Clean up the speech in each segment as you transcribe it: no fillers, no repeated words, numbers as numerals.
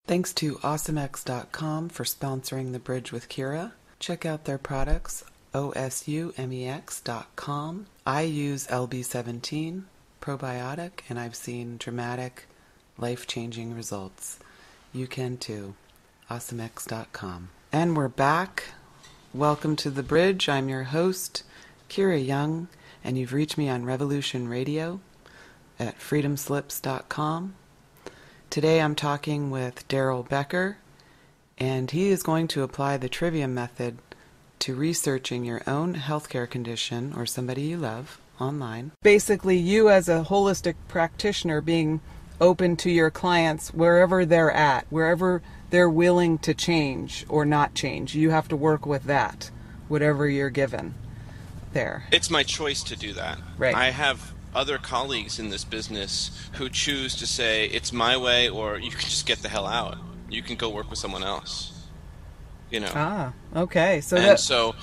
Thanks to awesomex.com for sponsoring The Bridge with Kira. Check out their products, osumex.com. I use LB17 probiotic, and I've seen dramatic, life-changing results. You can too. awesomex.com. And we're back. Welcome to The Bridge. I'm your host, Kira Young, and you've reached me on Revolution Radio at freedomslips.com. Today I'm talking with Darrell Becker, and he is going to apply the Trivium method to researching your own healthcare condition or somebody you love online. Basically, you as a holistic practitioner being open to your clients wherever they're at, wherever they're willing to change or not change. You have to work with that, whatever you're given there. It's my choice to do that. Right. I have other colleagues in this business who choose to say it's my way, or you can just get the hell out. You can go work with someone else. You know. Ah, okay. So so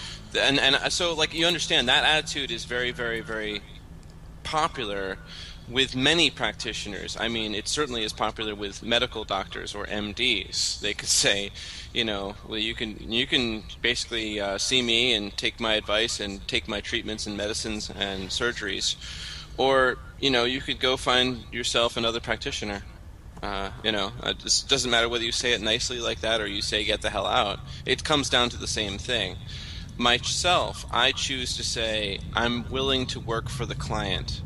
like you understand that attitude is very, very, very popular with many practitioners. I mean, it certainly is popular with medical doctors or MDs. They could say, well, you can basically see me and take my advice and take my treatments and medicines and surgeries. Or, you could go find yourself another practitioner. It just doesn't matter whether you say it nicely like that or you say get the hell out. It comes down to the same thing. Myself, I choose to say I'm willing to work for the client.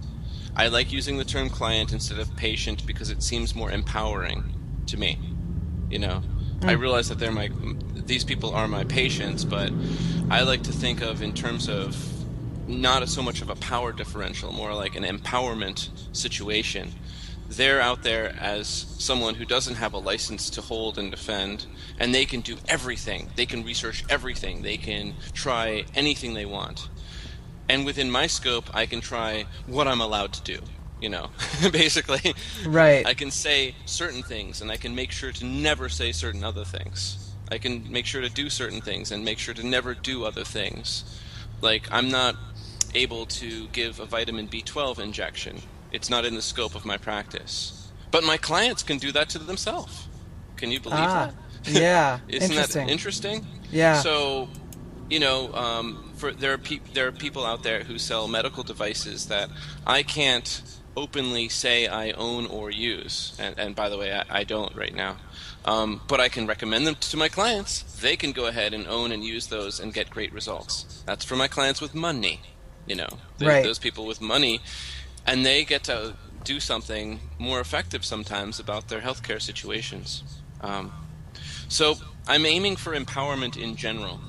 I like using the term client instead of patient because it seems more empowering to me. I realize that these people are my patients, but I like to think of in terms of not so much of a power differential, more like an empowerment situation. They're out there as someone who doesn't have a license to hold and defend, and they can do everything. They can research everything. They can try anything they want. And within my scope, I can try what I'm allowed to do, basically. Right. I can say certain things, and I can make sure to never say certain other things. I can make sure to do certain things and make sure to never do other things. Like, I'm not able to give a vitamin B12 injection. It's not in the scope of my practice. But my clients can do that to themselves. Can you believe that? Yeah. Isn't that interesting? Yeah. So, there are people out there who sell medical devices that I can't openly say I own or use. And by the way, I don't right now. But I can recommend them to my clients. They can go ahead and own and use those and get great results. That's for my clients with money. Right. Those people with money, and they get to do something more effective sometimes about their healthcare situations. So I'm aiming for empowerment in general.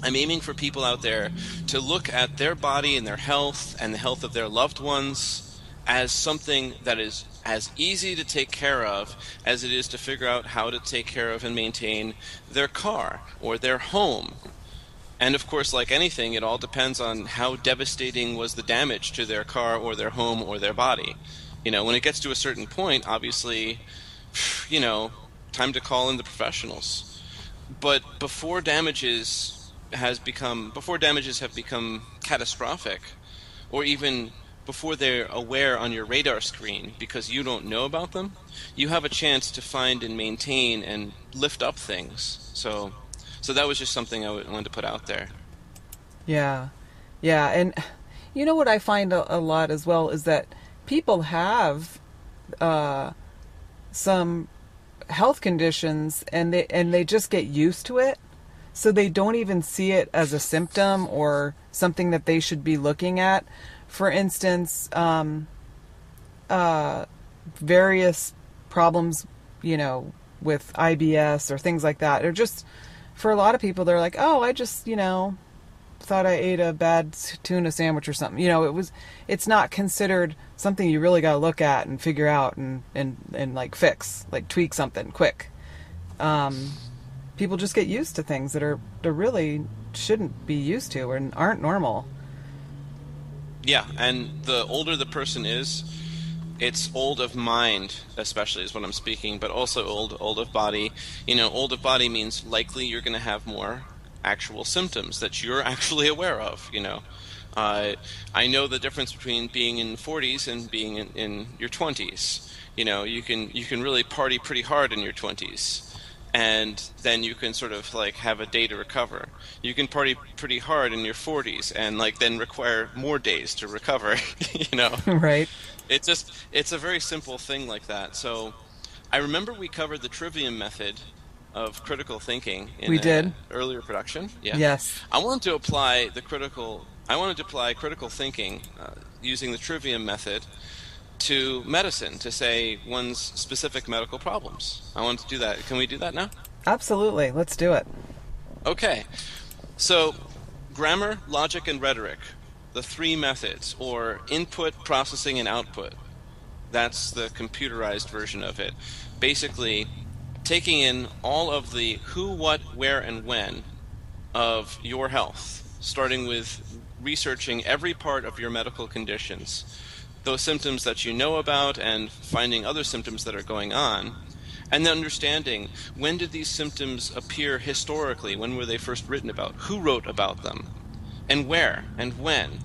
I'm aiming for people out there to look at their body and their health and the health of their loved ones as something that is as easy to take care of as it is to figure out how to take care of and maintain their car or their home. And of course, like anything, it all depends on how devastating was the damage to their car or their home or their body. When it gets to a certain point, obviously, time to call in the professionals. But before damages have become catastrophic, or even before they're aware on your radar screen because you don't know about them, you have a chance to find and maintain and lift up things. So that was just something I wanted to put out there. Yeah. And what I find a lot as well is that people have some health conditions and they just get used to it. So they don't even see it as a symptom or something that they should be looking at. For instance, various problems, with IBS or things like that, or just for a lot of people, they're like, oh, I just, thought I ate a bad tuna sandwich or something. It's not considered something you really got to look at and figure out and like fix, like tweak something quick. People just get used to things that really shouldn't be used to and aren't normal. Yeah, and the older the person is, it's old of mind, especially is what I'm speaking, but also old of body. Old of body means likely you're going to have more actual symptoms that you're actually aware of, I know the difference between being in 40s and being in your 20s. You can really party pretty hard in your 20s, and then you can sort of like have a day to recover. You can party pretty hard in your 40s and like then require more days to recover. you know. Right. It's a very simple thing like that. So I remember we covered the Trivium method of critical thinking in We an did. earlier production. Yeah. Yes. I wanted to apply critical thinking using the Trivium method to medicine, to say one's specific medical problems. I wanted to do that. Can we do that now? Absolutely. Let's do it. Okay. So, grammar, logic, and rhetoric, the three methods, or input, processing, and output. That's the computerized version of it. Basically, taking in all of the who, what, where, and when of your health, starting with researching every part of your medical conditions, those symptoms that you know about and finding other symptoms that are going on, and then understanding when did these symptoms appear historically, when were they first written about, who wrote about them, and where, and when,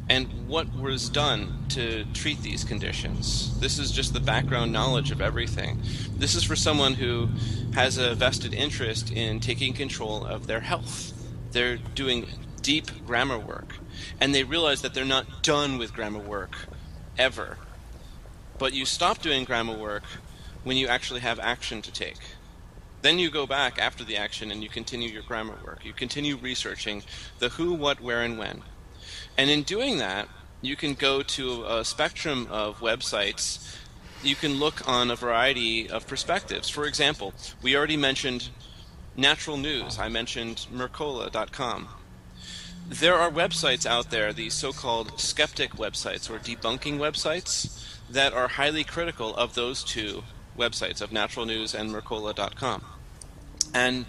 and what was done to treat these conditions. This is just the background knowledge of everything. This is for someone who has a vested interest in taking control of their health. They're doing deep grammar work, and they realize that they're not done with grammar work ever. But you stop doing grammar work when you actually have action to take. Then you go back after the action and you continue your grammar work. You continue researching the who, what, where, and when. And in doing that, you can go to a spectrum of websites. You can look on a variety of perspectives. For example, we already mentioned natural news. I mentioned Mercola.com. There are websites out there, these so-called skeptic websites or debunking websites, that are highly critical of those two websites, of natural news and Mercola.com. And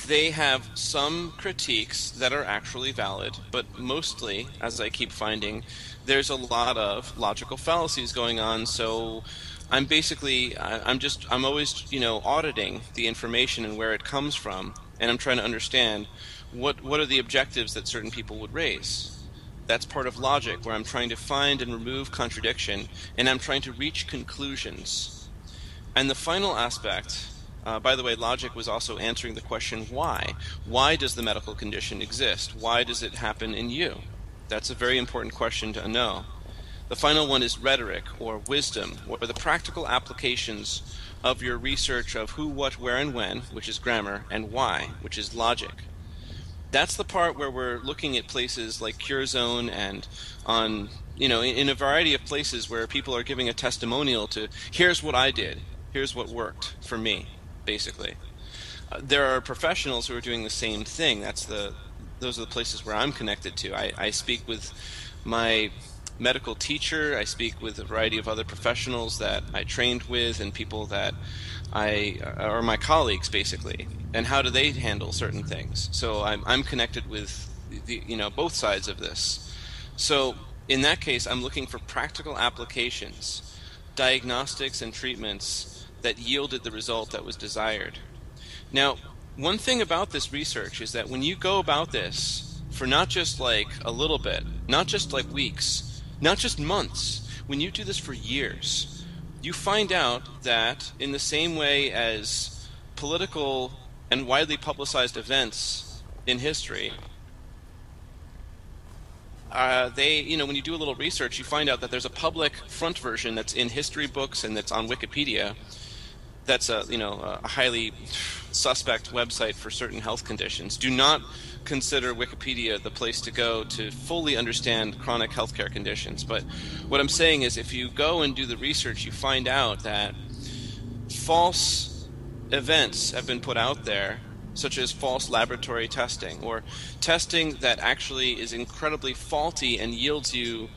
they have some critiques that are actually valid, but mostly, as I keep finding, there's a lot of logical fallacies going on. So I'm always, auditing the information and where it comes from, and I'm trying to understand what are the objectives that certain people would raise. That's part of logic, where I'm trying to find and remove contradiction, and I'm trying to reach conclusions. And the final aspect, by the way, logic was also answering the question why. Why does the medical condition exist? Why does it happen in you? That's a very important question to know. The final one is rhetoric, or wisdom, or the practical applications of your research of who, what, where, and when, which is grammar, and why, which is logic. That's the part where we're looking at places like CureZone and on, in a variety of places where people are giving a testimonial to, here's what I did, here's what worked for me, basically. There are professionals who are doing the same thing. Those are the places where I'm connected to. I speak with my medical teacher, I speak with a variety of other professionals that I trained with and people that are my colleagues, basically, and how do they handle certain things. So I'm connected with both sides of this. So in that case, I'm looking for practical applications, diagnostics and treatments that yielded the result that was desired. Now, one thing about this research is that when you go about this for not just like a little bit, not just like weeks, not just months, when you do this for years, you find out that in the same way as political and widely publicized events in history, when you do a little research, you find out that there's a public front version that's in history books and that's on Wikipedia. That's a highly suspect website for certain health conditions. Do not consider Wikipedia the place to go to fully understand chronic healthcare conditions. But what I'm saying is, if you go and do the research, you find out that false events have been put out there, such as false laboratory testing, or testing that actually is incredibly faulty and yields you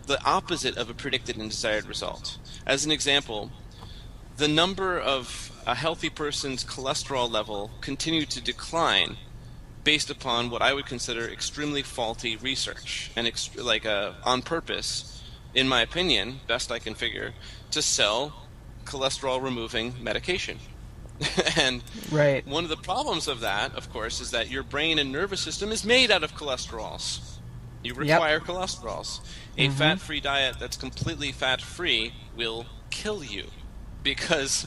the opposite of a predicted and desired result. As an example, the number of a healthy person's cholesterol level continued to decline based upon what I would consider extremely faulty research, and on purpose, in my opinion, best I can figure, to sell cholesterol-removing medication. And Right. one of the problems of that, of course, is that your brain and nervous system is made out of cholesterols. You Yep. require cholesterols. A fat-free diet that's completely fat-free will kill you because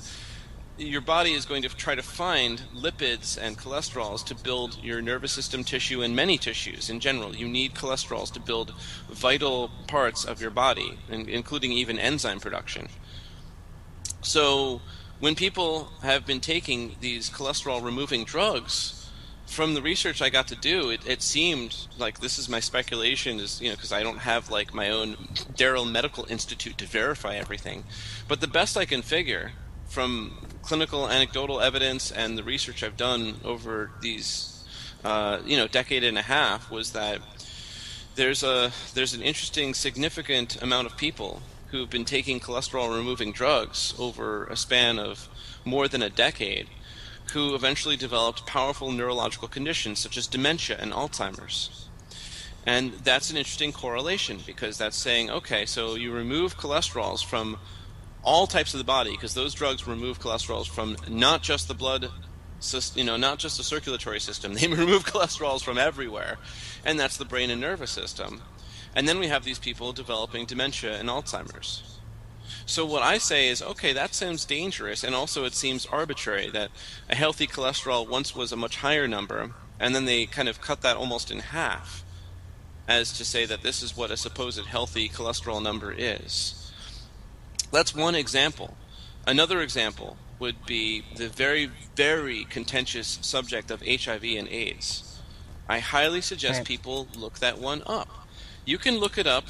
your body is going to try to find lipids and cholesterols to build your nervous system tissue and many tissues in general. You need cholesterols to build vital parts of your body, including even enzyme production. So when people have been taking these cholesterol-removing drugs, from the research I got to do, it seemed like, this is my speculation, is because I don't have like my own Darrell Medical Institute to verify everything, but the best I can figure from clinical anecdotal evidence and the research I've done over these decade and a half was that there's an interesting, significant amount of people who've been taking cholesterol-removing drugs over a span of more than a decade who eventually developed powerful neurological conditions such as dementia and Alzheimer's. And that's an interesting correlation, because that's saying, okay, so you remove cholesterols from all types of the body, because those drugs remove cholesterols from not just the blood system, not just the circulatory system, they remove cholesterols from everywhere, and that's the brain and nervous system. And then we have these people developing dementia and Alzheimer's. So what I say is, okay, that sounds dangerous, and also it seems arbitrary that a healthy cholesterol once was a much higher number, and then they kind of cut that almost in half, as to say that this is what a supposed healthy cholesterol number is. That's one example. Another example would be the very, very contentious subject of HIV and AIDS. I highly suggest people look that one up. You can look it up,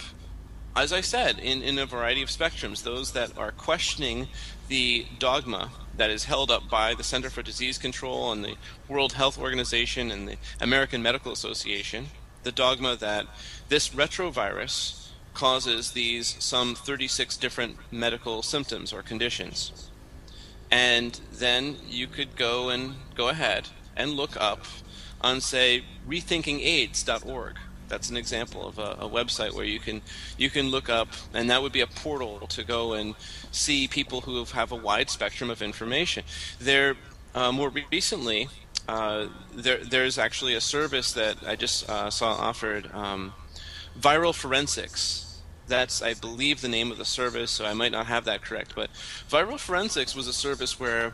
as I said, in a variety of spectrums. Those that are questioning the dogma that is held up by the Center for Disease Control and the World Health Organization and the American Medical Association, the dogma that this retrovirus causes these some 36 different medical symptoms or conditions. And then you could go ahead and look up on, say, rethinkingaids.org. That's an example of a website where you can look up, and that would be a portal to go and see people who have a wide spectrum of information. More recently, there's actually a service that I just saw offered, Viral Forensics. That's, I believe, the name of the service, so I might not have that correct. But Viral Forensics was a service where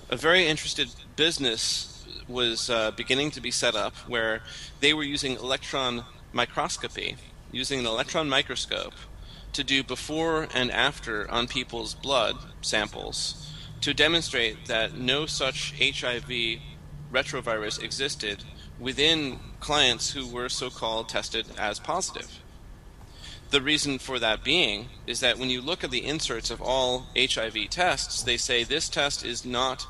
a very interested business was beginning to be set up, where they were using electron microscopy, using an electron microscope to do before and after on people's blood samples to demonstrate that no such HIV retrovirus existed within clients who were so-called tested as positive. The reason for that being is that when you look at the inserts of all HIV tests, they say this test is not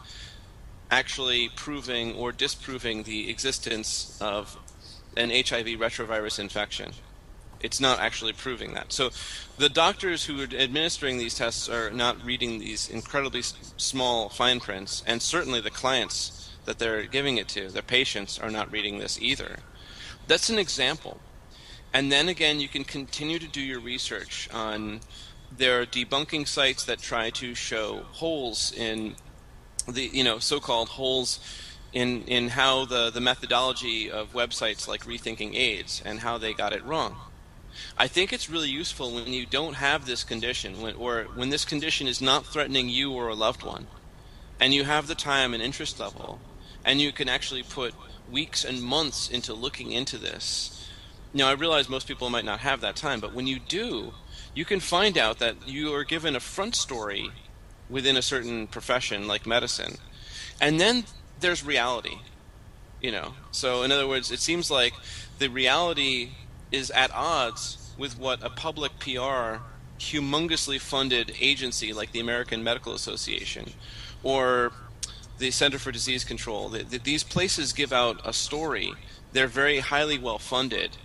actually proving or disproving the existence of an HIV retrovirus infection. It's not actually proving that. So the doctors who are administering these tests are not reading these incredibly small fine prints, and certainly the clients that they're giving it to, their patients, are not reading this either. That's an example. And then again, you can continue to do your research on, there are debunking sites that try to show holes in the, so-called holes in how the methodology of websites like Rethinking AIDS and how they got it wrong. I think it's really useful when you don't have this condition, when this condition is not threatening you or a loved one, and you have the time and interest level, and you can actually put weeks and months into looking into this. Now, I realize most people might not have that time, but when you do, you can find out that you are given a front story within a certain profession like medicine, and then there's reality. So in other words, it seems like the reality is at odds with what a public PR humongously funded agency like the American Medical Association or the Center for Disease Control, these places give out a story. They're very highly well funded,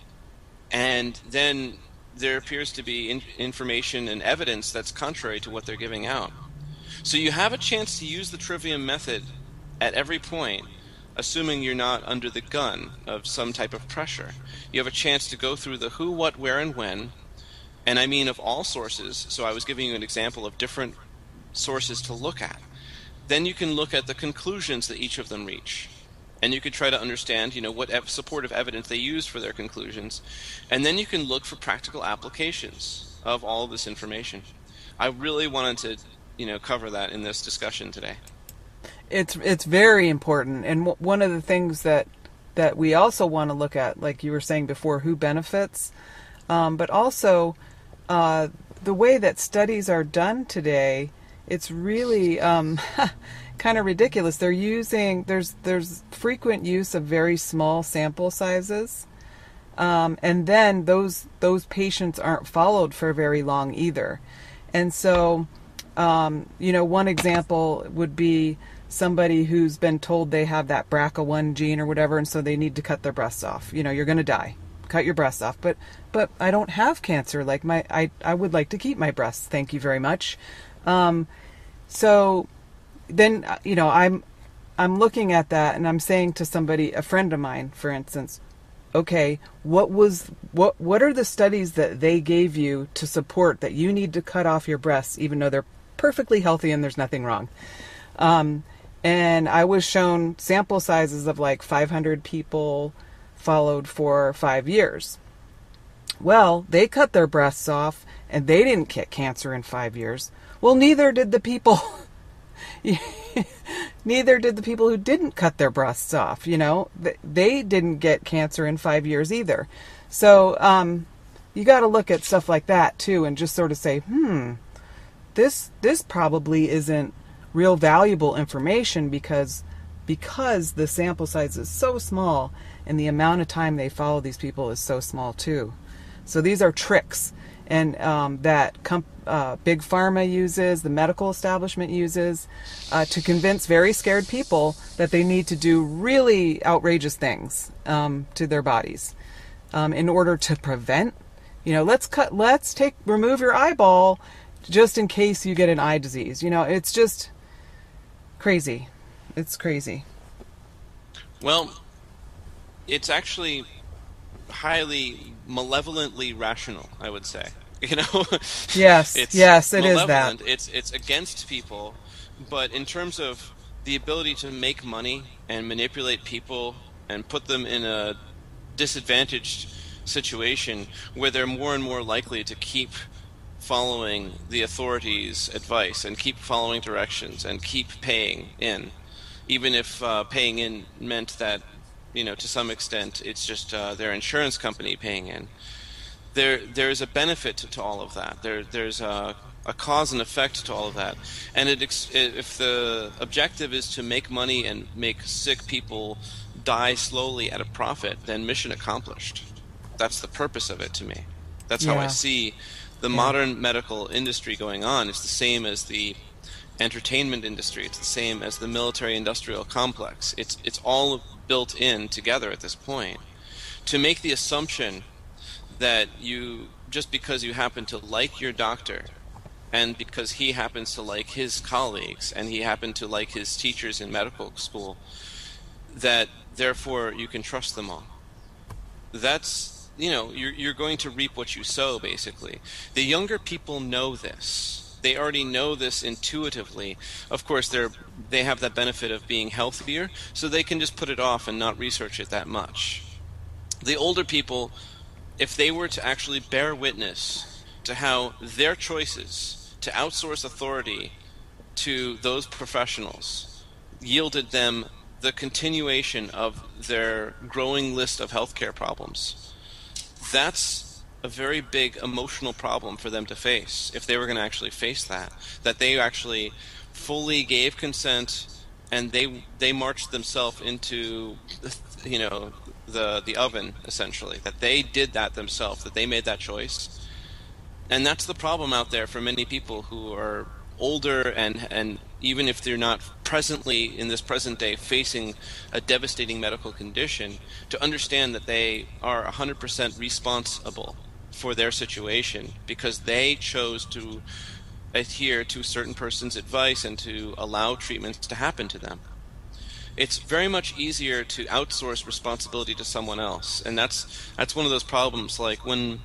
and then there appears to be information and evidence that's contrary to what they're giving out. So you have a chance to use the Trivium method at every point, assuming you're not under the gun of some type of pressure. You have a chance to go through the who, what, where, and when, and I mean of all sources. So I was giving you an example of different sources to look at. Then you can look at the conclusions that each of them reach. and you could try to understand, what supportive evidence they used for their conclusions, and then you can look for practical applications of all of this information. I really wanted to, cover that in this discussion today. It's very important, and one of the things that we also want to look at, like you were saying before, who benefits, but also the way that studies are done today. It's really kind of ridiculous. They're using there's frequent use of very small sample sizes, and then those patients aren't followed for very long either. And so, one example would be somebody who's been told they have that BRCA1 gene or whatever, and so they need to cut their breasts off. You're going to die. Cut your breasts off. But I don't have cancer. Like I would like to keep my breasts. Thank you very much. So then, I'm looking at that and I'm saying to somebody, a friend of mine, for instance, okay, what are the studies that they gave you to support that you need to cut off your breasts even though they're perfectly healthy and there's nothing wrong? And I was shown sample sizes of like 500 people followed for 5 years. Well, they cut their breasts off and they didn't get cancer in 5 years. Well, neither did the people who didn't cut their breasts off. They didn't get cancer in 5 years either. So you got to look at stuff like that too, and just sort of say, this probably isn't real valuable information because the sample size is so small and the amount of time they follow these people is so small too. So these are tricks, and that big pharma uses, the medical establishment uses, to convince very scared people that they need to do really outrageous things to their bodies in order to prevent. Remove your eyeball just in case you get an eye disease. It's just crazy. It's crazy. Well, it's actually highly malevolently rational, I would say. Yes, it's it is that. It's against people, but in terms of the ability to make money and manipulate people and put them in a disadvantaged situation where they're more and more likely to keep following the authorities' advice and keep following directions and keep paying in, even if paying in meant that, to some extent it's just their insurance company paying in. There's a benefit to all of that. There's a cause and effect to all of that. And if the objective is to make money and make sick people die slowly at a profit, then mission accomplished. That's the purpose of it to me. That's how I see the modern medical industry going on. It's the same as the entertainment industry. It's the same as the military-industrial complex. It's all built in together at this point. To make the assumption that just because you happen to like your doctor and because he happens to like his colleagues and he happened to like his teachers in medical school, that therefore you can trust them all. That's, you're going to reap what you sow, basically. The younger people know this. They already know this intuitively. Of course, they have that benefit of being healthier, so they can just put it off and not research it that much. The older people, if they were to actually bear witness to how their choices to outsource authority to those professionals yielded them the continuation of their growing list of healthcare problems, that's a very big emotional problem for them to face if they were going to actually face that they actually fully gave consent and they marched themselves into the oven, essentially, that they did that themselves, that they made that choice. And that's the problem out there for many people who are older and even if they're not presently in this present day facing a devastating medical condition, to understand that they are 100% responsible for their situation because they chose to adhere to a certain person's advice and to allow treatments to happen to them. It's very much easier to outsource responsibility to someone else, and that's one of those problems. Like when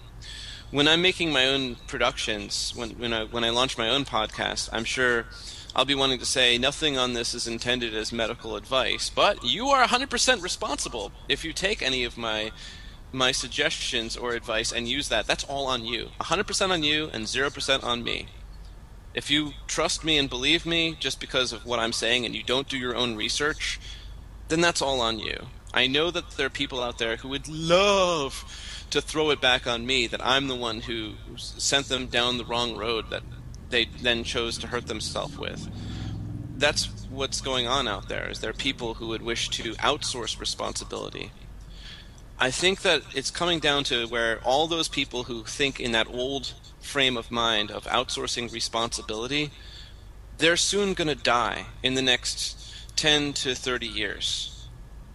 I'm making my own productions, when I launch my own podcast, I'm sure I'll be wanting to say nothing on this is intended as medical advice, but you are 100% responsible if you take any of my suggestions or advice and use that. That's all on you. 100% on you and 0% on me. If you trust me and believe me just because of what I'm saying and you don't do your own research, then that's all on you. I know that there are people out there who would love to throw it back on me, that I'm the one who sent them down the wrong road that they then chose to hurt themselves with. That's what's going on out there, is there are people who would wish to outsource responsibility. I think that it's coming down to where all those people who think in that old frame of mind of outsourcing responsibility, they're soon going to die in the next 10 to 30 years.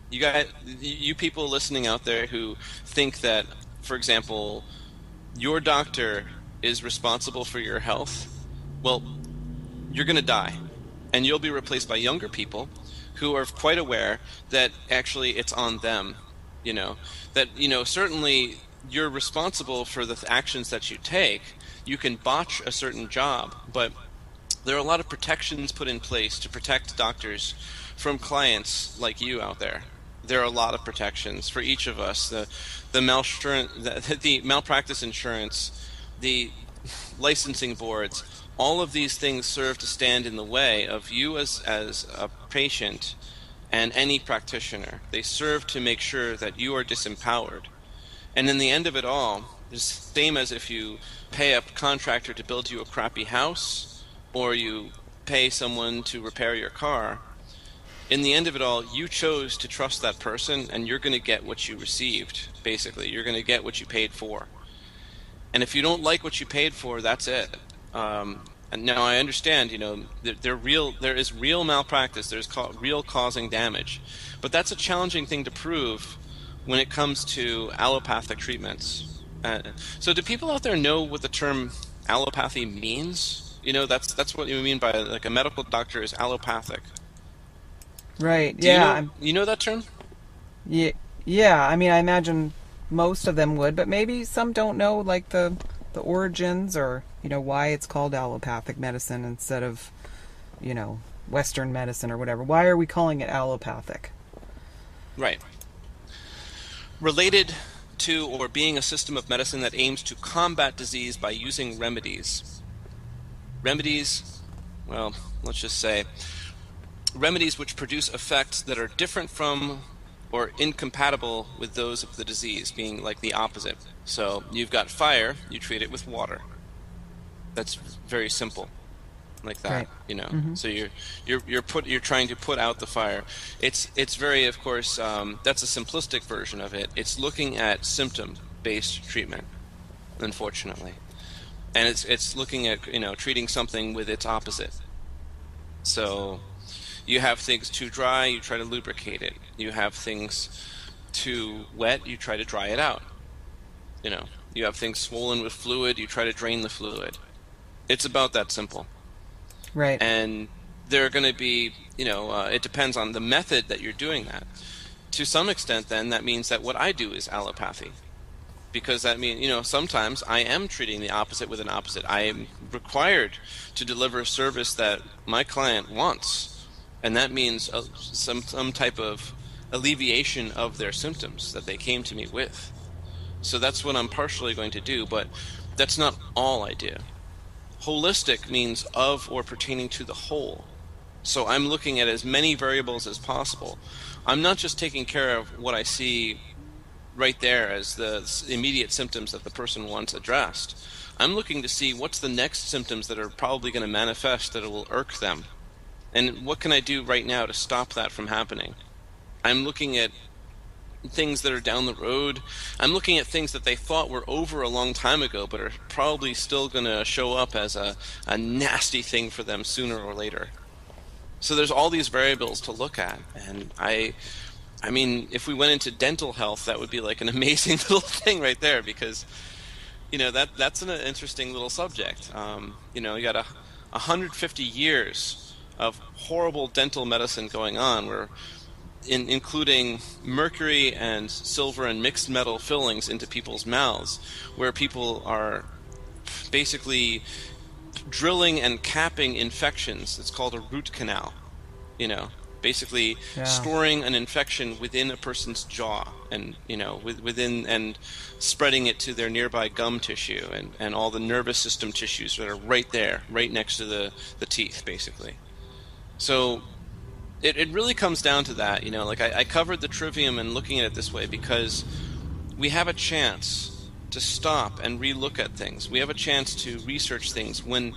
You people listening out there who think that, for example, your doctor is responsible for your health, well, you're going to die. And you'll be replaced by younger people who are quite aware that actually it's on them. Certainly you're responsible for the actions that you take. You can botch a certain job, but there are a lot of protections put in place to protect doctors from clients like you out there. There are a lot of protections for each of us. The malpractice insurance, the licensing boards, all of these things serve to stand in the way of you as a patient and any practitioner. They serve to make sure that you are disempowered. And in the end of it all, it's the same as if you pay a contractor to build you a crappy house or you pay someone to repair your car. In the end of it all, you chose to trust that person, and you're going to get what you received, basically. You're going to get what you paid for. And if you don't like what you paid for, that's it. And now I understand, there is real malpractice, there's real causing damage. But that's a challenging thing to prove when it comes to allopathic treatments. So do people out there know what the term allopathy means? That's what you mean by like a medical doctor is allopathic. Right, You know that term? Yeah, I mean, I imagine most of them would, but maybe some don't know, like the origins or, why it's called allopathic medicine instead of, Western medicine or whatever. Why are we calling it allopathic? Right. Related to or being a system of medicine that aims to combat disease by using remedies. Remedies, well, let's just say, remedies which produce effects that are different from or incompatible with those of the disease, being like the opposite. So you've got fire, you treat it with water. That's very simple, like that, right. Mm-hmm. So you're trying to put out the fire. It's very, of course, that's a simplistic version of it. It's looking at symptom-based treatment, unfortunately, and it's looking at treating something with its opposite. So you have things too dry, you try to lubricate it. You have things too wet, you try to dry it out. You have things swollen with fluid, you try to drain the fluid. It's about that simple. Right. And there are going to be, it depends on the method that you're doing that. To some extent, then, that means that what I do is allopathy. Because that means, sometimes I am treating the opposite with an opposite. I am required to deliver a service that my client wants. And that means some type of alleviation of their symptoms that they came to me with. So that's what I'm partially going to do, but that's not all I do. Holistic means of or pertaining to the whole. So I'm looking at as many variables as possible. I'm not just taking care of what I see right there as the immediate symptoms that the person wants addressed. I'm looking to see what's the next symptoms that are probably going to manifest that will irk them. And what can I do right now to stop that from happening? I'm looking at things that are down the road. I'm looking at things that they thought were over a long time ago, but are probably still going to show up as a nasty thing for them sooner or later. So there's all these variables to look at. And I mean, if we went into dental health, that would be like an amazing little thing right there, because, that's an interesting little subject. You got 150 years of horrible dental medicine going on where including mercury and silver and mixed metal fillings into people's mouths, where people are basically drilling and capping infections. It's called a root canal. Basically storing an infection within a person's jaw, and within and spreading it to their nearby gum tissue and all the nervous system tissues that are right there, right next to the teeth, basically. So it really comes down to that. I covered the trivium and looking at it this way because we have a chance to stop and relook at things. We have a chance to research things when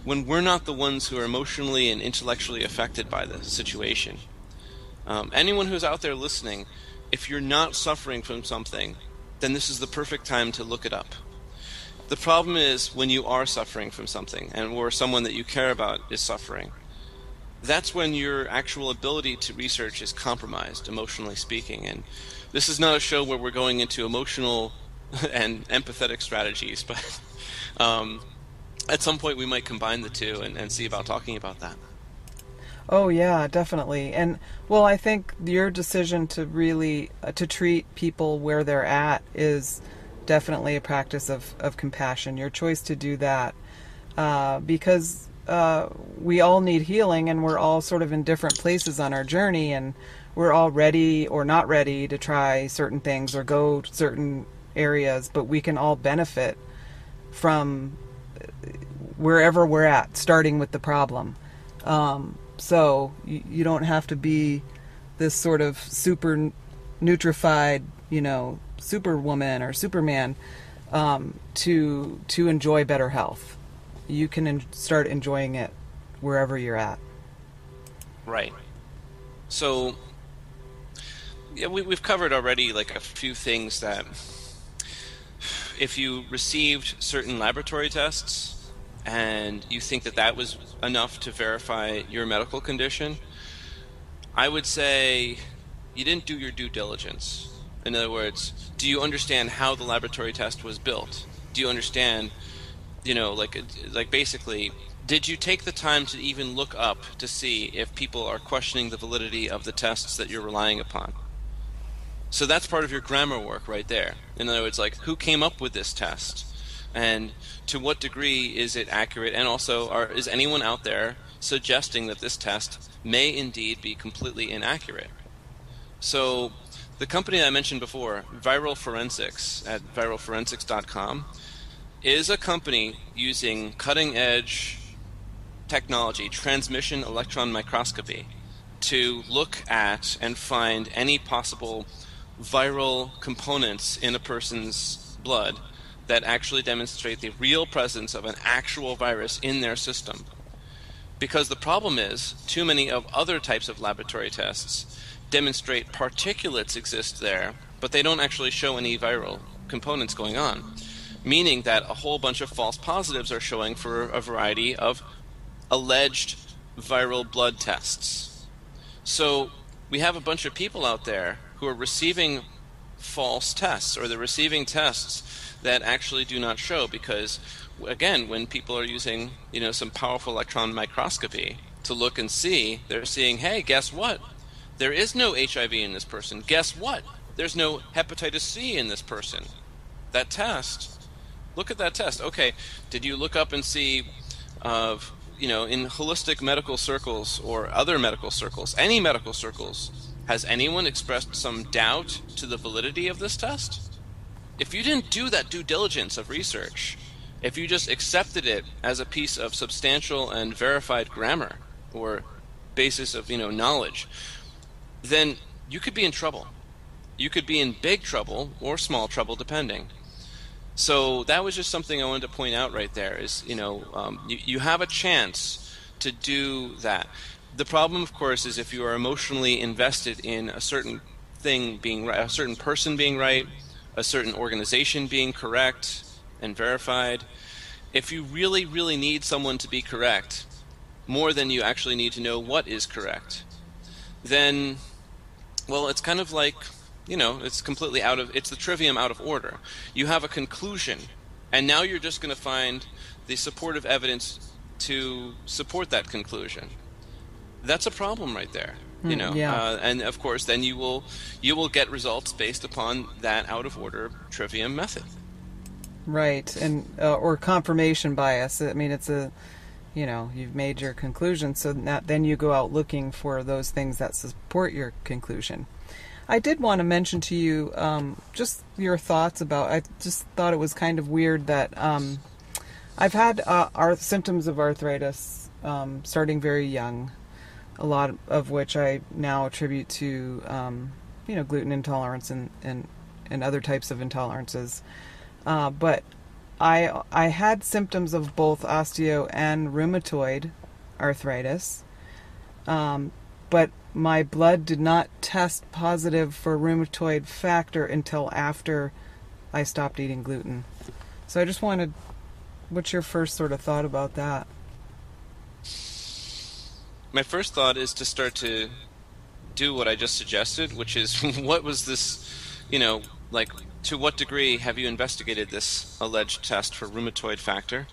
we're not the ones who are emotionally and intellectually affected by the situation. Anyone who's out there listening, if you're not suffering from something, then this is the perfect time to look it up. The problem is when you are suffering from something, or someone that you care about is suffering, that's when your actual ability to research is compromised, emotionally speaking. And this is not a show where we're going into emotional and empathetic strategies, but at some point we might combine the two and see about talking about that. Oh yeah, definitely. And well, I think your decision to really to treat people where they're at is definitely a practice of compassion. Your choice to do that because we all need healing, and we're all sort of in different places on our journey, and we're all ready or not ready to try certain things or go to certain areas, but we can all benefit from wherever we're at, starting with the problem. So you don't have to be this sort of super nutrified, superwoman or superman to enjoy better health. You can start enjoying it wherever you're at. Right. So yeah, we've covered already a few things that if you received certain laboratory tests and you think that was enough to verify your medical condition, I would say you didn't do your due diligence. In other words, do you understand how the laboratory test was built? Do you understand, basically, did you take the time to even look up to see if people are questioning the validity of the tests that you're relying upon? So that's part of your grammar work right there. In other words, who came up with this test? And to what degree is it accurate? And also, is anyone out there suggesting that this test may indeed be completely inaccurate? So the company I mentioned before, Viral Forensics at viralforensics.com, is a company using cutting-edge technology, transmission electron microscopy, to look at and find any possible viral components in a person's blood that actually demonstrate the real presence of an actual virus in their system. Because the problem is, too many of other types of laboratory tests demonstrate particulates exist there, but they don't actually show any viral components going on, meaning that a whole bunch of false positives are showing for a variety of alleged viral blood tests. So we have a bunch of people out there who are receiving false tests, or they're receiving tests that actually do not show, because again, when people are using some powerful electron microscopy to look and see, they're seeing, hey, guess what? There is no HIV in this person. Guess what? There's no hepatitis C in this person. That test, look at that test. Okay, did you look up and see in holistic medical circles or other medical circles, any medical circles, has anyone expressed some doubt to the validity of this test? If you didn't do that due diligence of research, if you just accepted it as a piece of substantial and verified grammar or basis of knowledge, then you could be in trouble. You could be in big trouble or small trouble, depending. So that was just something I wanted to point out right there. Is you have a chance to do that. The problem, of course, is if you are emotionally invested in a certain thing being right, a certain person being right, a certain organization being correct and verified. If you really, really need someone to be correct, more than you actually need to know what is correct, then, well, it's kind of like, it's completely it's the trivium out of order. You have a conclusion, and now you're just going to find the supportive evidence to support that conclusion. That's a problem right there. And of course, then you will get results based upon that out of order trivium method. Right, and or confirmation bias. I mean, it's a, you've made your conclusion, so then you go out looking for those things that support your conclusion. I did want to mention to you just your thoughts about. I just thought it was kind of weird that I've had symptoms of arthritis starting very young, a lot of which I now attribute to gluten intolerance and other types of intolerances. But I had symptoms of both osteo and rheumatoid arthritis, but my blood did not test positive for rheumatoid factor until after I stopped eating gluten. So I just wanted, what's your first sort of thought about that? My first thought is to start to do what I just suggested, which is what was this, to what degree have you investigated this alleged test for rheumatoid factor?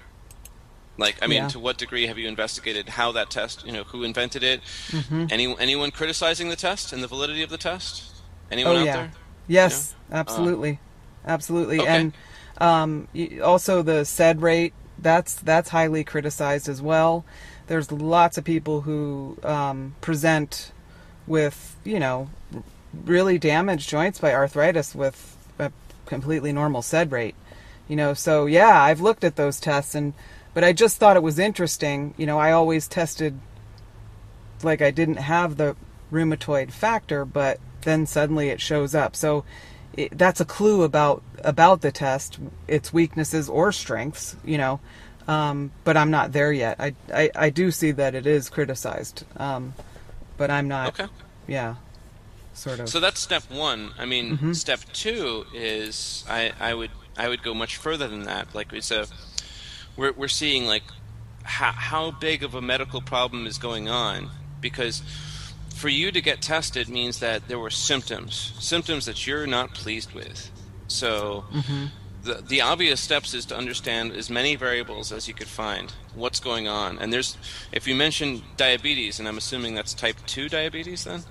To what degree have you investigated how that test, who invented it? Mm-hmm. Anyone criticizing the test and the validity of the test? Anyone out there? Yes, absolutely. Absolutely. Okay. And also the SED rate, that's highly criticized as well. There's lots of people who present with, really damaged joints by arthritis with a completely normal SED rate. So yeah, I've looked at those tests but I just thought it was interesting. I always tested like I didn't have the rheumatoid factor, but then suddenly it shows up. So that's a clue about the test, its weaknesses or strengths, but I'm not there yet. I do see that it is criticized, but I'm not. Okay. Yeah, sort of. So that's step one. I mean, Mm-hmm. Step two is I would go much further than that. Like we're seeing like how big of a medical problem is going on, because for you to get tested means that there were symptoms that you're not pleased with. So Mm-hmm. the obvious steps is to understand as many variables as you could find, what's going on. And if you mention diabetes, and I'm assuming that's type 2 diabetes then?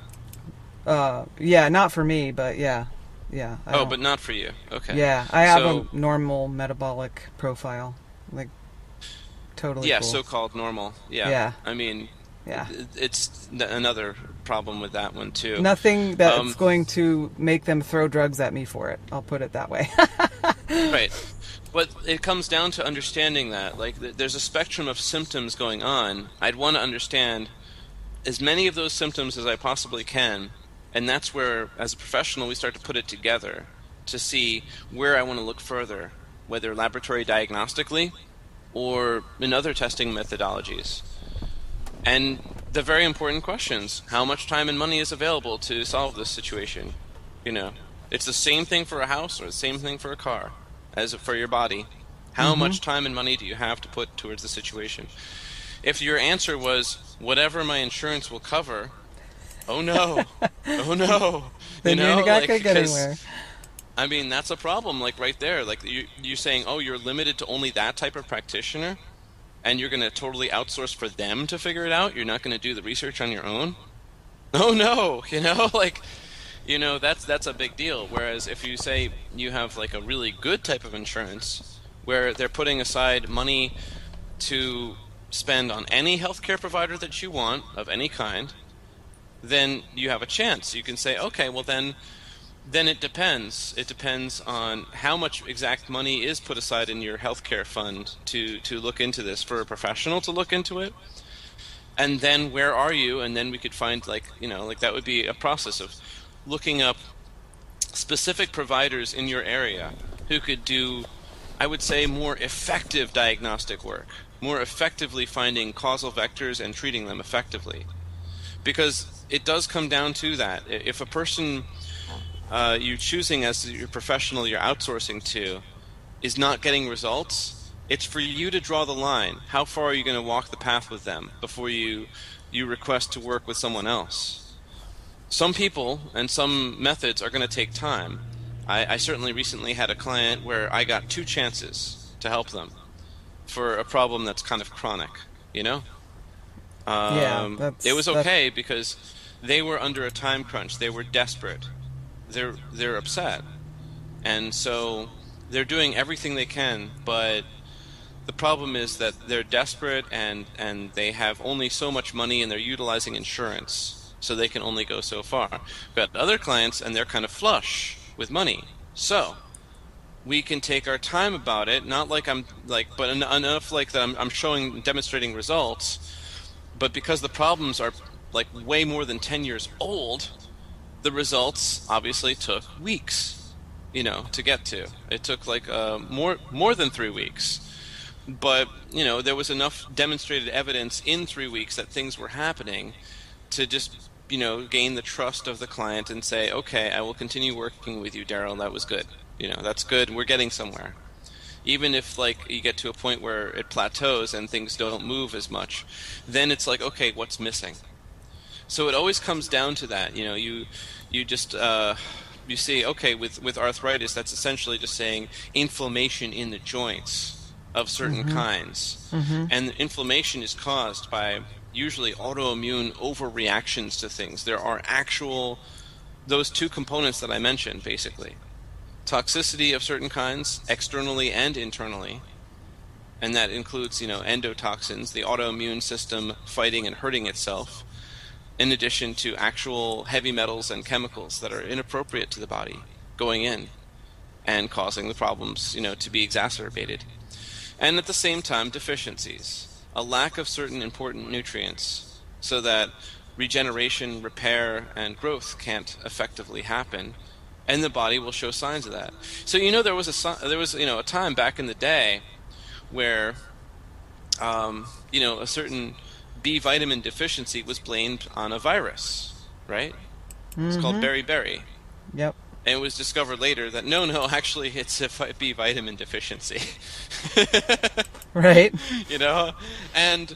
Yeah, not for me, but yeah. But not for you. Okay. Yeah, I have a normal metabolic profile, like totally. Yeah, cool. So-called normal. Yeah. Yeah. I mean, yeah, it's another problem with that one too. Nothing that's going to make them throw drugs at me for it. I'll put it that way. Right. But it comes down to understanding that, there's a spectrum of symptoms going on. I'd want to understand as many of those symptoms as I possibly can, and that's where, as a professional, we start to put it together to see where I want to look further, whether laboratory diagnostically or in other testing methodologies. And the very important questions: how much time and money is available to solve this situation? It's the same thing for a house or the same thing for a car as for your body. How Mm-hmm. much time and money do you have to put towards the situation? If your answer was whatever my insurance will cover, oh no, oh no, Then you're not gonna get anywhere. I mean, that's a problem, right there. You're saying, oh, you're limited to only that type of practitioner, and you're going to totally outsource for them to figure it out? You're not going to do the research on your own? Oh no, that's a big deal. Whereas if you say you have a really good type of insurance where they're putting aside money to spend on any healthcare provider that you want of any kind, then you have a chance. You can say, okay, well then it depends. It depends on how much exact money is put aside in your healthcare fund to look into this, for a professional to look into it. And then where are you? And then we could find that would be a process of looking up specific providers in your area who could do, I would say, more effective diagnostic work, more effectively finding causal vectors and treating them effectively. Because it does come down to that. If a person you're choosing as your professional you're outsourcing to is not getting results, it's for you to draw the line. How far are you going to walk the path with them before you request to work with someone else? Some people and some methods are going to take time. I certainly recently had a client where I got 2 chances to help them for a problem that's kind of chronic, It was okay because they were under a time crunch. They were desperate. They're upset. And so they're doing everything they can, but the problem is that they're desperate and they have only so much money and they're utilizing insurance, so they can only go so far. We've got other clients and they're kind of flush with money. So we can take our time about it, not like I'm like, but enough like that I'm showing, demonstrating results. But because the problems are like way more than 10 years old, the results obviously took weeks, to get to. It took like more than 3 weeks. But, there was enough demonstrated evidence in 3 weeks that things were happening to just, gain the trust of the client and say, okay, I will continue working with you, Darrell. That was good. That's good. We're getting somewhere. Even if like you get to a point where it plateaus and things don't move as much, then it's like, okay, what's missing? So it always comes down to that. You just you see, okay, with arthritis, that's essentially just saying inflammation in the joints of certain kinds, and inflammation is caused by usually autoimmune overreactions to things. There are those two components that I mentioned, basically. Toxicity of certain kinds, externally and internally, and that includes, endotoxins, the autoimmune system fighting and hurting itself, in addition to actual heavy metals and chemicals that are inappropriate to the body going in and causing the problems, to be exacerbated. And at the same time, deficiencies, a lack of certain important nutrients, so that regeneration, repair, and growth can't effectively happen, and the body will show signs of that. So there was a time back in the day where a certain B vitamin deficiency was blamed on a virus, right? It's called beriberi. Yep. And it was discovered later that no, actually it's a B vitamin deficiency. Right. And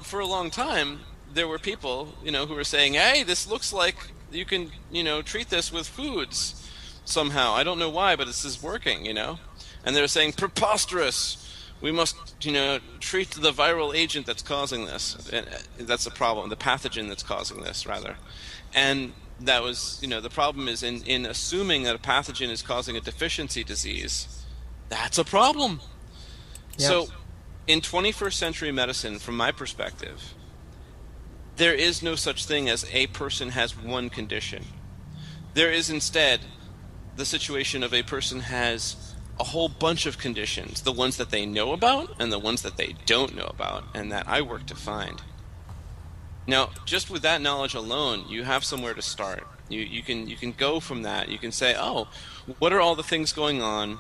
for a long time there were people, who were saying, hey, this looks like you can, treat this with foods somehow. I don't know why, but this is working, And they were saying, preposterous. We must, treat the viral agent that's causing this. And that's the problem, the pathogen that's causing this, rather. And that was, the problem is in assuming that a pathogen is causing a deficiency disease, that's a problem. Yep. So in 21st century medicine, from my perspective, there is no such thing as a person has one condition. There is instead the situation of a person has a whole bunch of conditions, the ones that they know about and the ones that they don't know about, and that I work to find. Now, just with that knowledge alone, you have somewhere to start. You can go from that. You can say, oh, what are all the things going on,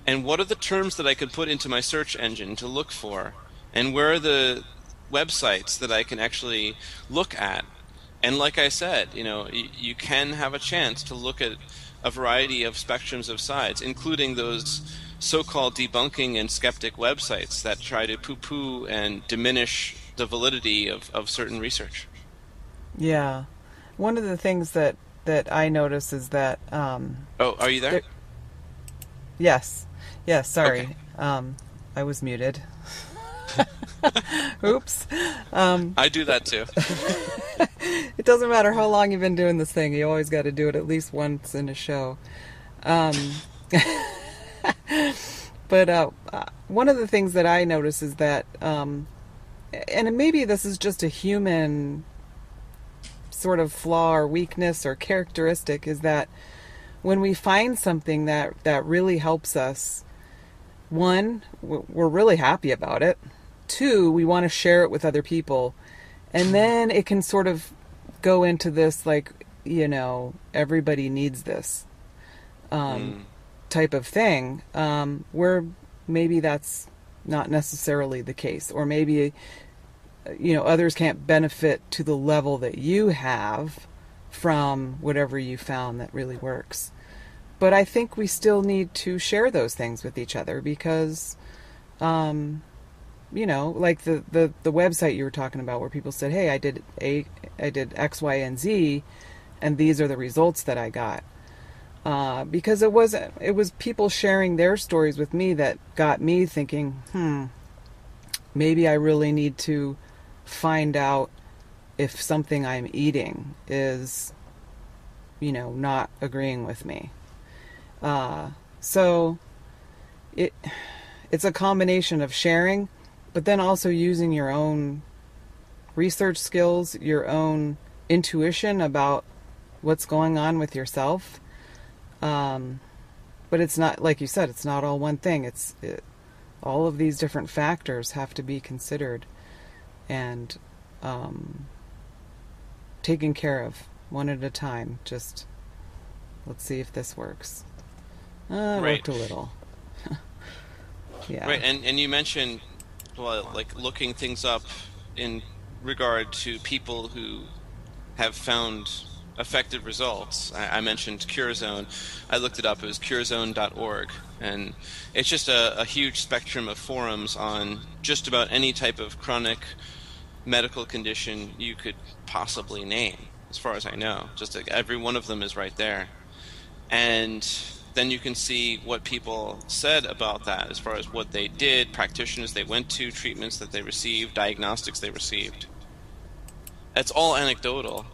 and what are the terms that I could put into my search engine to look for, and where are the websites that I can actually look at. And like I said, you can have a chance to look at a variety of spectrums of sides, including those so-called debunking and skeptic websites that try to poo-poo and diminish the validity of certain research. Yeah. One of the things that I notice is that... oh, are you there? Yes. Yes, sorry. Okay. I was muted. Oops. I do that too. It doesn't matter how long you've been doing this thing. You always got to do it at least once in a show. But one of the things that I notice is that, and maybe this is just a human sort of flaw or weakness or characteristic, is that when we find something that really helps us, one, we're really happy about it. Two, we want to share it with other people. And then it can sort of go into this, like, everybody needs this type of thing, where maybe that's not necessarily the case. Or maybe, others can't benefit to the level that you have from whatever you found that really works. But I think we still need to share those things with each other because, like the website you were talking about where people said, hey, I did X, Y, and Z, and these are the results that I got. Because it was people sharing their stories with me that got me thinking, maybe I really need to find out if something I'm eating is, not agreeing with me. So it's a combination of sharing, but then also using your own research skills, your own intuition about what's going on with yourself. But it's not, like you said, it's not all one thing. All of these different factors have to be considered and taken care of one at a time. Just let's see if this works. Right. Worked a little. Yeah. Right, and you mentioned, well, like looking things up in regard to people who have found effective results. I mentioned CureZone. I looked it up. It was curezone.org, and it's just a huge spectrum of forums on just about any type of chronic medical condition you could possibly name, as far as I know. Just like every one of them is right there. And then you can see what people said about that as far as what they did, practitioners they went to, treatments that they received, diagnostics they received. It's all anecdotal.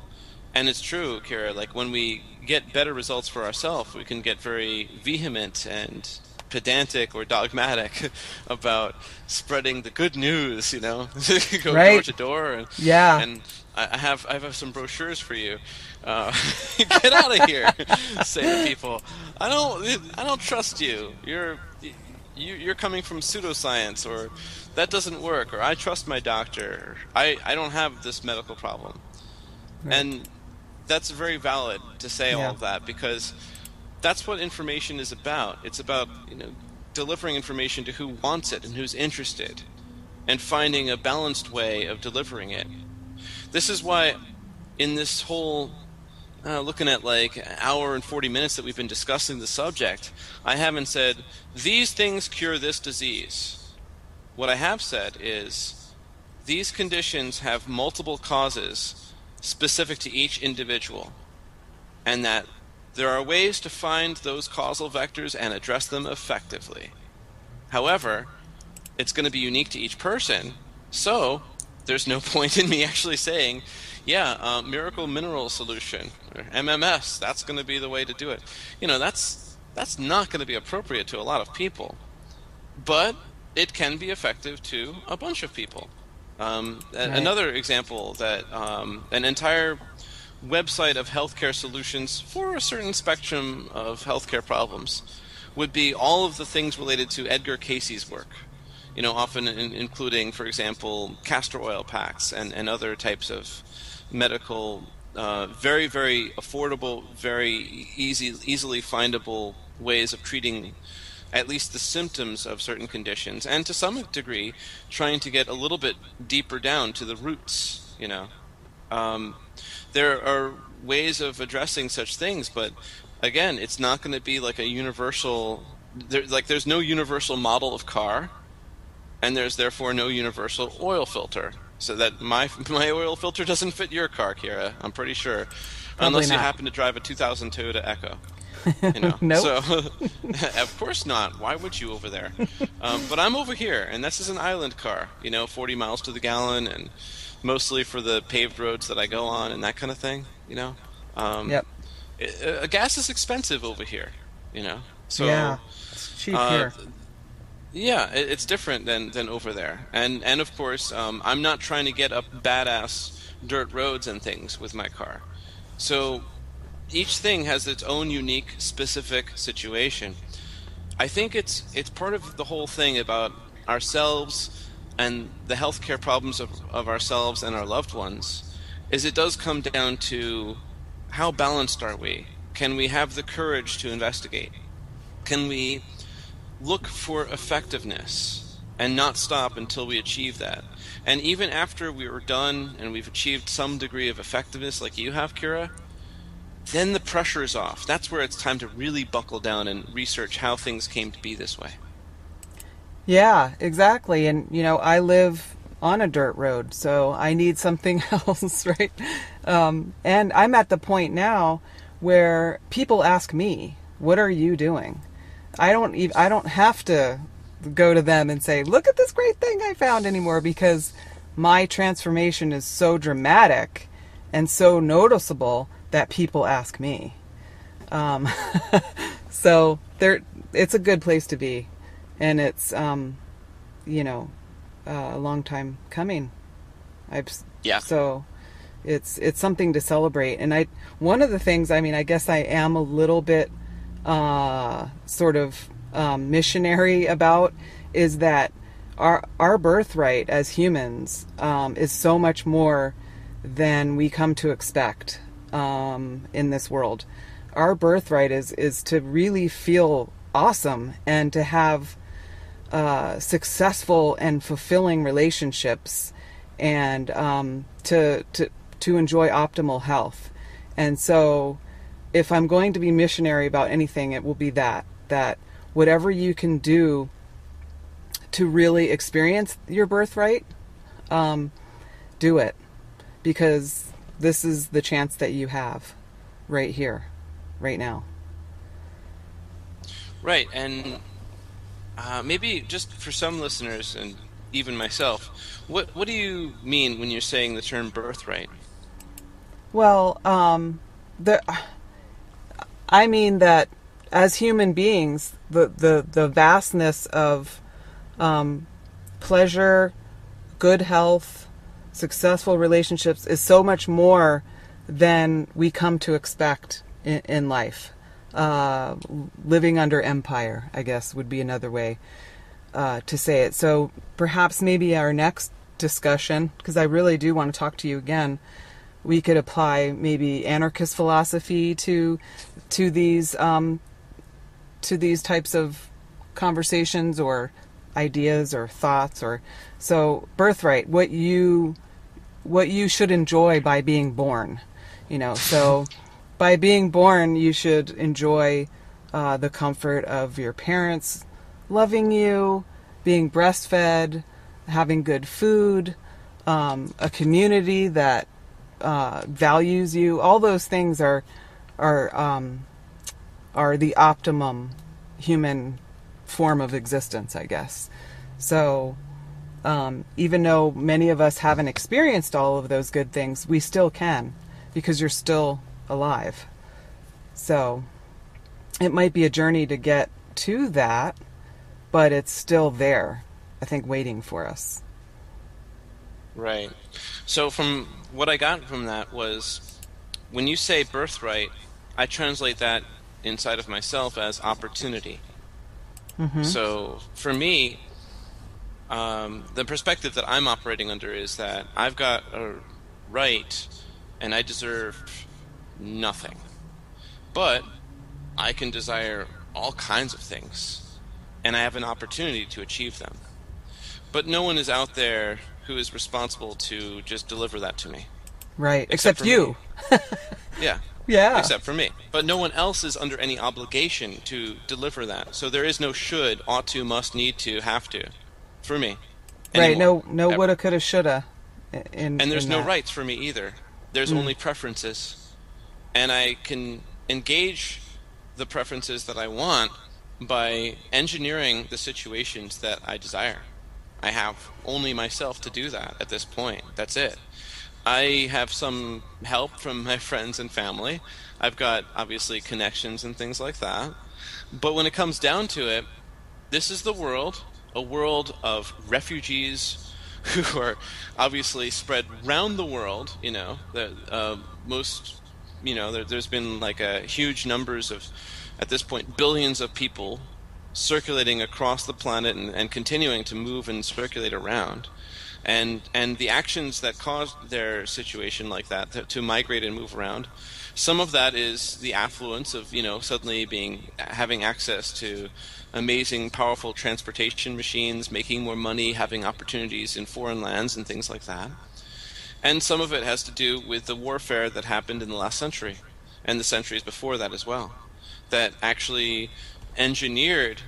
And it's true, Kira, like when we get better results for ourselves, we can get very vehement and pedantic or dogmatic about spreading the good news, you know, go right. door to door. And, yeah. And I have some brochures for you. Get out of here, say to people. I don't trust you. You're coming from pseudoscience, or that doesn't work, or I trust my doctor. I don't have this medical problem. Right. And that's very valid to say all of that, because that's what information is about. It's about, delivering information to who wants it and who's interested, and finding a balanced way of delivering it. This is why in this whole looking at like an hour and 40 minutes that we've been discussing the subject, I haven't said, these things cure this disease. What I have said is, these conditions have multiple causes specific to each individual, and that there are ways to find those causal vectors and address them effectively. However, it's going to be unique to each person, so there's no point in me actually saying, miracle mineral solution, or MMS, that's going to be the way to do it. That's not going to be appropriate to a lot of people, but it can be effective to a bunch of people. Right. Another example that an entire website of healthcare solutions for a certain spectrum of healthcare problems would be all of the things related to Edgar Cayce's work. Often including, for example, castor oil packs and other types of medical, very, very affordable, very easily findable ways of treating at least the symptoms of certain conditions, and to some degree trying to get a little bit deeper down to the roots. There are ways of addressing such things, but again, it's not going to be like a universal, there's no universal model of car, and there's therefore no universal oil filter. So that my oil filter doesn't fit your car, Kira, I'm pretty sure. Probably unless not. You happen to drive a 2000 Toyota Echo. Nope. So, of course not. Why would you over there? But I'm over here, and this is an island car, 40 miles to the gallon, and mostly for the paved roads that I go on and that kind of thing, Yep. Gas is expensive over here, So, yeah, it's cheap here. Yeah, it's different than over there. And of course, I'm not trying to get up badass dirt roads and things with my car. So each thing has its own unique, specific situation. I think it's part of the whole thing about ourselves and the healthcare problems of ourselves and our loved ones, is it does come down to how balanced are we? Can we have the courage to investigate? Can we look for effectiveness and not stop until we achieve that? And even after we were done and we've achieved some degree of effectiveness like you have, Kira, then the pressure is off. That's where it's time to really buckle down and research how things came to be this way. Yeah, exactly. And, I live on a dirt road, so I need something else, right? And I'm at the point now where people ask me, what are you doing? I don't have to go to them and say, look at this great thing I found anymore, because my transformation is so dramatic and so noticeable that people ask me. So it's a good place to be. and it's you know, a long time coming. Yeah. So it's something to celebrate. And one of the things, I mean, I guess I am a little bit sort of missionary about is that our birthright as humans is so much more than we come to expect in this world. Our birthright is to really feel awesome and to have successful and fulfilling relationships, and to enjoy optimal health. And so if I'm going to be missionary about anything, it will be that whatever you can do to really experience your birthright, do it, because this is the chance that you have right here, right now. Right, and maybe just for some listeners and even myself, what do you mean when you're saying the term birthright? Well, I mean that as human beings, the vastness of pleasure, good health, successful relationships is so much more than we come to expect in life. Living under empire, I guess, would be another way to say it. So perhaps maybe our next discussion, because I really do want to talk to you again, we could apply maybe anarchist philosophy to these types of conversations or ideas or thoughts. Or so birthright, what you should enjoy by being born, so by being born you should enjoy the comfort of your parents loving you, being breastfed, having good food, a community that values you. All those things are the optimum human form of existence, I guess. So even though many of us haven't experienced all of those good things, we still can, because you're still alive. So it might be a journey to get to that, but it's still there, I think, waiting for us. Right. So from what I got from that was, when you say birthright, I translate that inside of myself as opportunity. Mm-hmm. So for me, the perspective that I'm operating under is that I've got a right and I deserve nothing. But I can desire all kinds of things, and I have an opportunity to achieve them. But no one is out there who is responsible to just deliver that to me. Right, except you. Yeah. Yeah. Except for me. But no one else is under any obligation to deliver that. So there is no should, ought to, must, need to, have to, for me. Right, anymore, no ever. woulda, coulda, shoulda. And there's no that. rights for me either. There's only preferences. And I can engage the preferences that I want by engineering the situations that I desire. I have only myself to do that at this point. That's it. I have some help from my friends and family. I've got, obviously, connections and things like that. But when it comes down to it, this is the world, a world of refugees who are obviously spread around the world. There's been like a huge numbers of, at this point, billions of people circulating across the planet and continuing to move and circulate around. And the actions that caused their situation like that to migrate and move around, some of that is the affluence of suddenly having access to amazing, powerful transportation machines, making more money, having opportunities in foreign lands and things like that. And some of it has to do with the warfare that happened in the last century and the centuries before that as well, that actually engineered,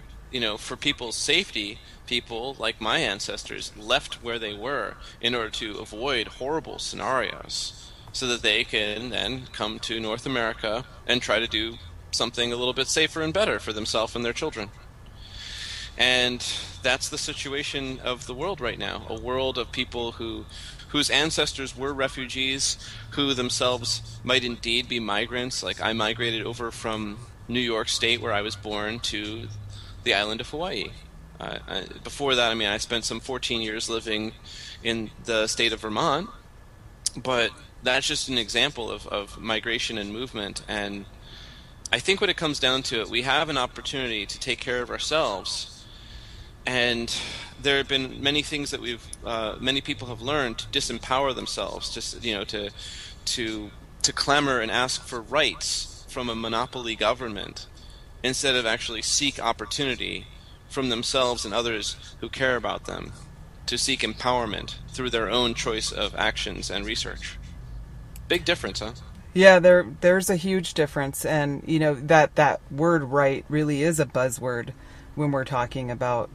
for people's safety. People like my ancestors left where they were in order to avoid horrible scenarios so that they can then come to North America and try to do something a little bit safer and better for themselves and their children. And that's the situation of the world right now, a world of people whose ancestors were refugees, who themselves might indeed be migrants. Like I migrated over from New York State, where I was born, to the island of Hawaii. Before that, I mean, I spent some 14 years living in the state of Vermont, but that's just an example of migration and movement. And I think when it comes down to it, we have an opportunity to take care of ourselves. And there have been many things that many people have learned to disempower themselves, just to clamor and ask for rights from a monopoly government, instead of actually seek opportunity from themselves and others who care about them, to seek empowerment through their own choice of actions and research. Big difference, huh? Yeah, there's a huge difference, and that word "right" really is a buzzword when we're talking about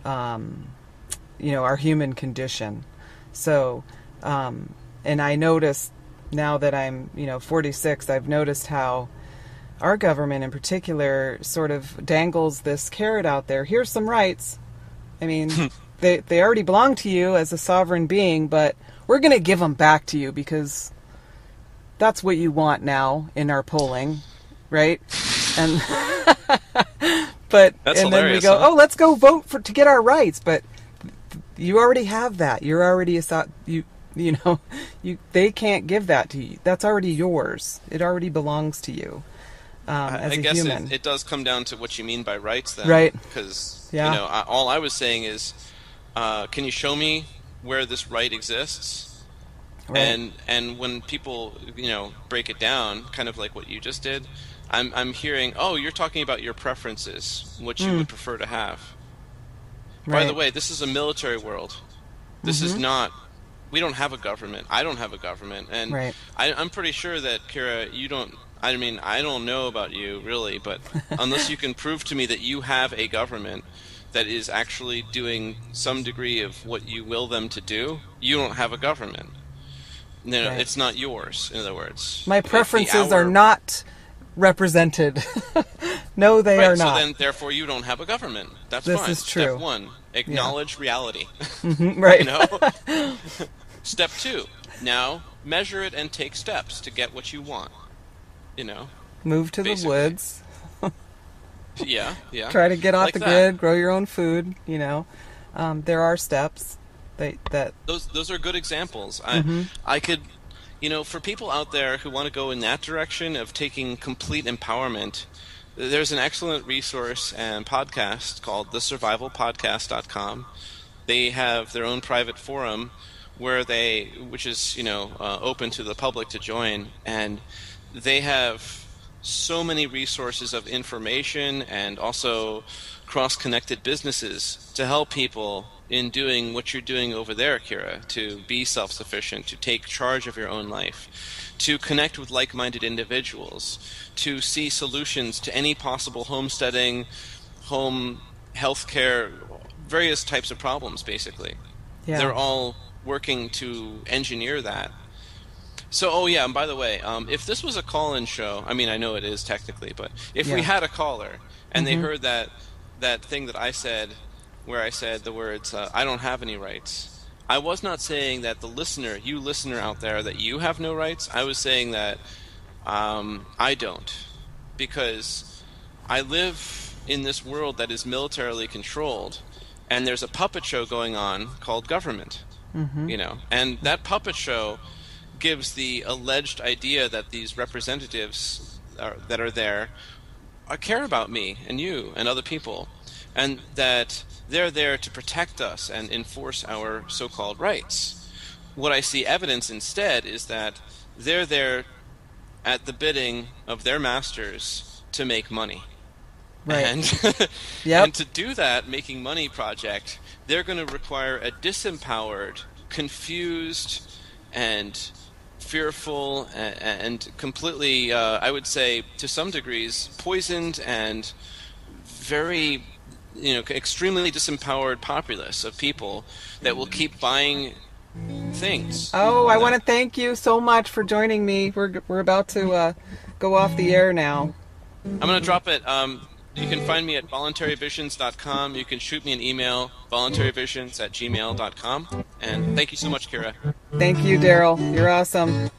our human condition. So, and I noticed now that I'm 46, I've noticed how our government in particular sort of dangles this carrot out there. Here's some rights. I mean, they already belong to you as a sovereign being, but we're going to give them back to you because that's what you want now in our polling, right? And but that's and then we go, huh? oh, let's go vote to get our rights, but you already have that. You're already they can't give that to you. That's already yours. It already belongs to you. As I a guess human. it does come down to what you mean by rights, then, right? Because all I was saying is, can you show me where this right exists? Right. And when people break it down, kind of like what you just did, I'm hearing, oh, you're talking about your preferences, what you would prefer to have. Right. By the way, this is a military world. This is not. We don't have a government. I don't have a government, and right. I'm pretty sure that, Kira, you don't. I mean, I don't know about you, really, but unless you can prove to me that you have a government that is actually doing some degree of what you will them to do, you don't have a government. No, Right. It's not yours, in other words. My preferences are not represented. No, they are not. So then, therefore, you don't have a government. That's This fine. is true. Step one, acknowledge reality. Right. Step two, now measure it and take steps to get what you want. Move to basically. the woods. Yeah. Try to get off Like the that. grid. Grow your own food. There are steps that. Those are good examples. I could, for people out there who want to go in that direction of taking complete empowerment, there's an excellent resource and podcast called thesurvivalpodcast.com. They have their own private forum which is open to the public to join, and they have so many resources of information and also cross-connected businesses to help people in doing what you're doing over there, Kira, to be self-sufficient, to take charge of your own life, to connect with like-minded individuals, to see solutions to any possible homesteading, home healthcare, various types of problems, basically. Yeah. They're all working to engineer that. So, and by the way, if this was a call-in show, I mean, I know it is technically, but if we had a caller and they heard that thing that I said, where I said the words, I don't have any rights, I was not saying that you listener out there, that you have no rights. I was saying that I don't, because I live in this world that is militarily controlled, and there's a puppet show going on called government, and that puppet show gives the alleged idea that these representatives that are there care about me and you and other people, and that they're there to protect us and enforce our so-called rights. What I see evidence instead is that they're there at the bidding of their masters to make money. Right. And, Yep. and to do that making money project, they're going to require a disempowered, confused, and fearful and completely, I would say, to some degrees, poisoned and very, extremely disempowered populace of people that will keep buying things. Oh, I want to thank you so much for joining me. We're about to go off the air now. I'm going to drop it. You can find me at voluntaryvisions.com. You can shoot me an email, voluntaryvisions@gmail.com. And thank you so much, Kira. Thank you, Darrell. You're awesome.